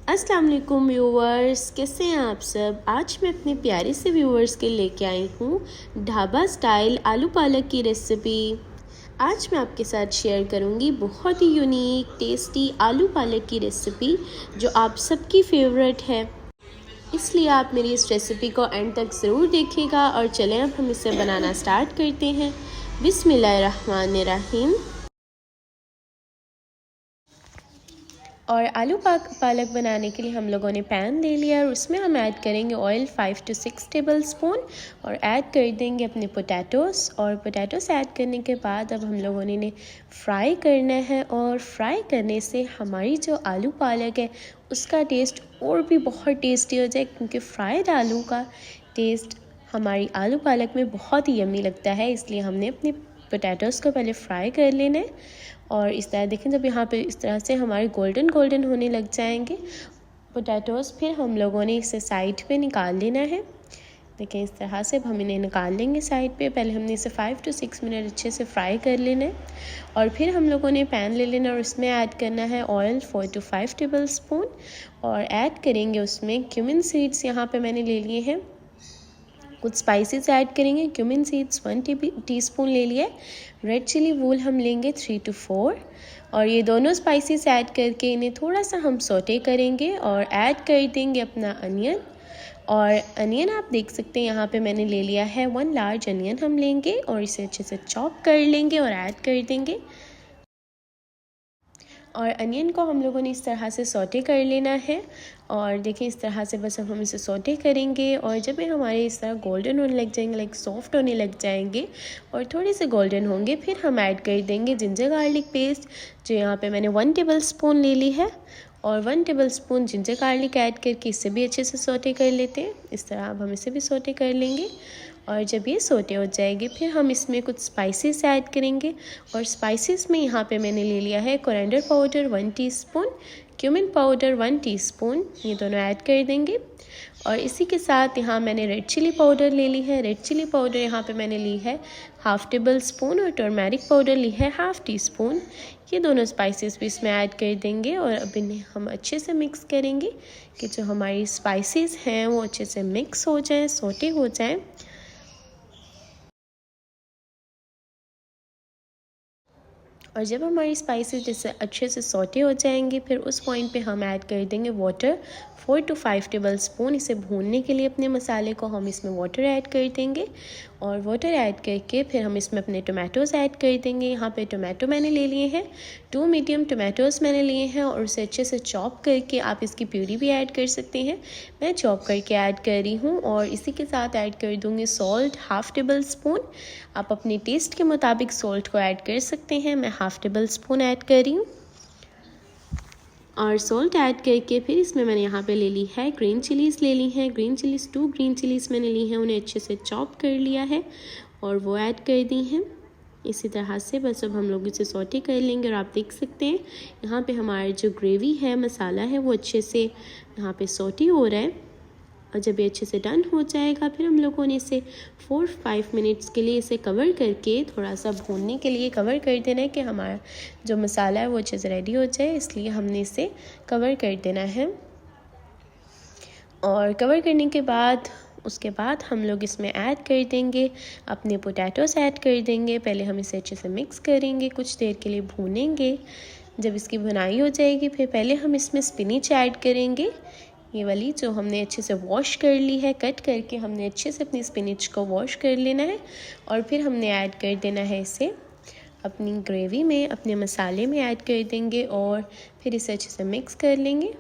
अस्सलाम वालेकुम व्यूवर्स, कैसे हैं आप सब। आज मैं अपने प्यारे से व्यूवर्स के लेके आई हूँ ढाबा स्टाइल आलू पालक की रेसिपी। आज मैं आपके साथ शेयर करूँगी बहुत ही यूनिक टेस्टी आलू पालक की रेसिपी जो आप सबकी फेवरेट है। इसलिए आप मेरी इस रेसिपी को एंड तक ज़रूर देखिएगा। और चलें अब हम इसे बनाना स्टार्ट करते हैं। बिस्मिल्लाहिर्रहमानिर्रहीम। और आलू पालक बनाने के लिए हम लोगों ने पैन ले लिया और उसमें हम ऐड करेंगे ऑयल 5 to 6 टेबल स्पून और ऐड कर देंगे अपने पोटैटोस। और पोटैटोस ऐड करने के बाद अब हम लोगों ने इन्हें फ्राई करना है। और फ्राई करने से हमारी जो आलू पालक है उसका टेस्ट और भी बहुत टेस्टी हो जाए, क्योंकि फ्राइड आलू का टेस्ट हमारी आलू पालक में बहुत ही यम्मी लगता है। इसलिए हमने अपने पोटैटोस को पहले फ्राई कर लेना है। और इस तरह देखें, जब यहाँ पे इस तरह से हमारे गोल्डन गोल्डन होने लग जाएंगे पोटैटोस, फिर हम लोगों ने इसे साइड पे निकाल लेना है। देखें इस तरह से हम इन्हें निकाल लेंगे साइड पे। पहले हमने इसे 5 to 6 मिनट अच्छे से फ्राई कर लेना है। और फिर हम लोगों ने पैन ले लेना और उसमें ऐड करना है ऑयल 4 to 5 टेबल स्पून और ऐड करेंगे उसमें क्यूमिन सीड्स। यहाँ पे मैंने ले लिए हैं। कुछ स्पाइसेस ऐड करेंगे। क्यूमिन सीड्स 1 टीस्पून ले लिया है। रेड चिली वूल हम लेंगे 3 to 4। और ये दोनों स्पाइसेस ऐड करके इन्हें थोड़ा सा हम सोटे करेंगे और ऐड कर देंगे अपना अनियन। और अनियन आप देख सकते हैं यहाँ पे मैंने ले लिया है 1 लार्ज अनियन हम लेंगे और इसे अच्छे से चॉप कर लेंगे और ऐड कर देंगे। और अनियन को हम लोगों ने इस तरह से सौटे कर लेना है। और देखिए इस तरह से बस अब हम इसे सौटे करेंगे। और जब ये हमारे इस तरह गोल्डन होने लग जाएंगे, लाइक सॉफ्ट होने लग जाएंगे और थोड़े से गोल्डन होंगे, फिर हम ऐड कर देंगे जिंजर गार्लिक पेस्ट, जो यहाँ पे मैंने 1 टेबल स्पून ले ली है। और 1 table spoon ginger garlic add करके इसे भी अच्छे से सौटे कर लेते हैं। इस तरह अब हम इसे भी सौटे कर लेंगे। और जब ये सोटे हो जाएंगे फिर हम इसमें कुछ स्पाइसेस ऐड करेंगे। और स्पाइसेस में यहाँ पे मैंने ले लिया है coriander powder 1 teaspoon, cumin powder 1 teaspoon, ये दोनों ऐड कर देंगे। और इसी के साथ यहाँ मैंने रेड चिली पाउडर ले ली है। रेड चिली पाउडर यहाँ पे मैंने ली है 1/2 टेबल स्पून और टर्मेरिक पाउडर ली है 1/2 टीस्पून। ये दोनों स्पाइसेस भी इसमें ऐड कर देंगे और अब इन्हें हम अच्छे से मिक्स करेंगे कि जो हमारी स्पाइसेस हैं वो अच्छे से मिक्स हो जाएँ, सोटे हो जाएँ। और जब हमारी स्पाइसेस जैसे अच्छे से सौटे हो जाएंगे फिर उस पॉइंट पे हम ऐड कर देंगे वाटर 4 to 5 टेबल स्पून। इसे भूनने के लिए अपने मसाले को हम इसमें वाटर ऐड कर देंगे। और वाटर ऐड करके फिर हम इसमें अपने टोमेटोज़ ऐड कर देंगे। यहाँ पे टोमेटो मैंने ले लिए हैं, 2 मीडियम टोमेटोज़ मैंने लिए हैं और उसे अच्छे से चॉप करके आप इसकी प्यूरी भी ऐड कर सकते हैं। मैं चॉप करके ऐड कर रही हूँ। और इसी के साथ ऐड कर दूँगी सॉल्ट 1/2 टेबल स्पून। आप अपने टेस्ट के मुताबिक सॉल्ट को ऐड कर सकते हैं। मैं 1/2 टेबल स्पून ऐड कर रही हूँ। और सॉल्ट ऐड करके फिर इसमें मैंने यहाँ पे ले ली है ग्रीन चिलीज़ ले ली हैं। ग्रीन चिलीज़ 2 ग्रीन चिलीज़ मैंने ली हैं, उन्हें अच्छे से चॉप कर लिया है और वो ऐड कर दी हैं। इसी तरह से बस अब हम लोग इसे सौटे कर लेंगे। और आप देख सकते हैं यहाँ पे हमारा जो ग्रेवी है, मसाला है, वो अच्छे से यहाँ पे सौटे हो रहा है। और जब ये अच्छे से डन हो जाएगा फिर हम लोगों ने इसे 4-5 मिनट्स के लिए इसे कवर करके थोड़ा सा भूनने के लिए कवर कर देना है कि हमारा जो मसाला है वो अच्छे से रेडी हो जाए, इसलिए हमने इसे कवर कर देना है। और कवर करने के बाद उसके बाद हम लोग इसमें ऐड कर देंगे अपने पोटैटोस ऐड कर देंगे। पहले हम इसे अच्छे से मिक्स करेंगे, कुछ देर के लिए भूनेंगे। जब इसकी भुनाई हो जाएगी फिर पहले हम इसमें स्पिनिच ऐड करेंगे, ये वाली जो हमने अच्छे से वॉश कर ली है, कट करके हमने अच्छे से अपनी स्पिनिच को वॉश कर लेना है। और फिर हमने ऐड कर देना है इसे अपनी ग्रेवी में, अपने मसाले में ऐड कर देंगे और फिर इसे अच्छे से मिक्स कर लेंगे।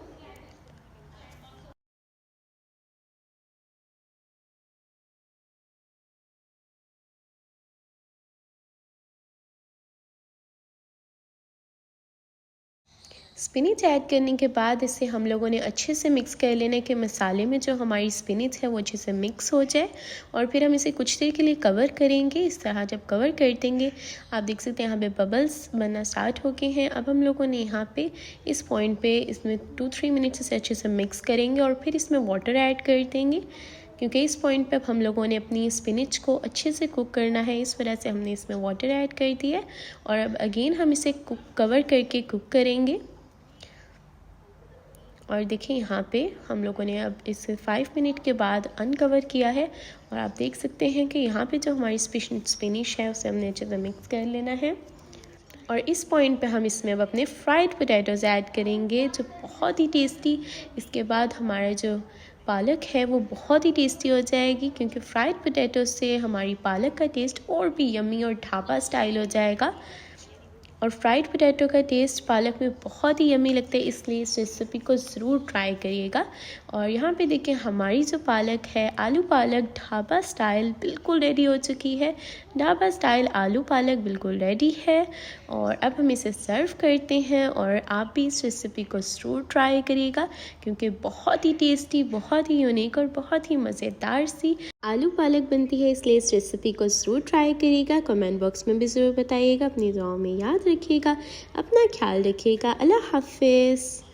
स्पिनिच ऐड करने के बाद इसे हम लोगों ने अच्छे से मिक्स कर लेना है कि मसाले में जो हमारी स्पिनिच है वो अच्छे से मिक्स हो जाए। और फिर हम इसे कुछ देर के लिए कवर करेंगे। इस तरह जब कवर कर देंगे आप देख सकते हैं यहाँ पे बबल्स बनना स्टार्ट हो गए हैं। अब हम लोगों ने यहाँ पे इस पॉइंट पे इसमें 2-3 मिनट्स इसे अच्छे से मिक्स करेंगे और फिर इसमें वाटर ऐड कर देंगे, क्योंकि इस पॉइंट पे अब हम लोगों ने अपनी स्पिनिच को अच्छे से कुक करना है, इस वजह से हमने इसमें वाटर ऐड कर दिया है। और अब अगेन हम इसे कवर करके कुक करेंगे। और देखिए यहाँ पे हम लोगों ने अब इसे 5 मिनट के बाद अनकवर किया है और आप देख सकते हैं कि यहाँ पे जो हमारी स्पिनिश है उसे हमने अच्छे से मिक्स कर लेना है। और इस पॉइंट पे हम इसमें अब अपने फ्राइड पोटैटोज़ ऐड करेंगे जो बहुत ही टेस्टी, इसके बाद हमारा जो पालक है वो बहुत ही टेस्टी हो जाएगी, क्योंकि फ्राइड पोटैटो से हमारी पालक का टेस्ट और भी यम्मी और ढाबा स्टाइल हो जाएगा। और फ्राइड पोटैटो का टेस्ट पालक में बहुत ही यम्मी लगता है, इसलिए इस रेसिपी को ज़रूर ट्राई करिएगा। और यहाँ पे देखिए हमारी जो पालक है, आलू पालक ढाबा स्टाइल बिल्कुल रेडी हो चुकी है। ढाबा स्टाइल आलू पालक बिल्कुल रेडी है और अब हम इसे सर्व करते हैं। और आप भी इस रेसिपी को ज़रूर ट्राई करिएगा, क्योंकि बहुत ही टेस्टी, बहुत ही यूनिक और बहुत ही मज़ेदार सी आलू पालक बनती है, इसलिए इस रेसिपी को ज़रूर ट्राई करिएगा। कमेंट बॉक्स में भी ज़रूर बताइएगा। अपनी दुआओं में याद रखिएगा, अपना ख्याल रखिएगा। अल्लाह हाफिज़।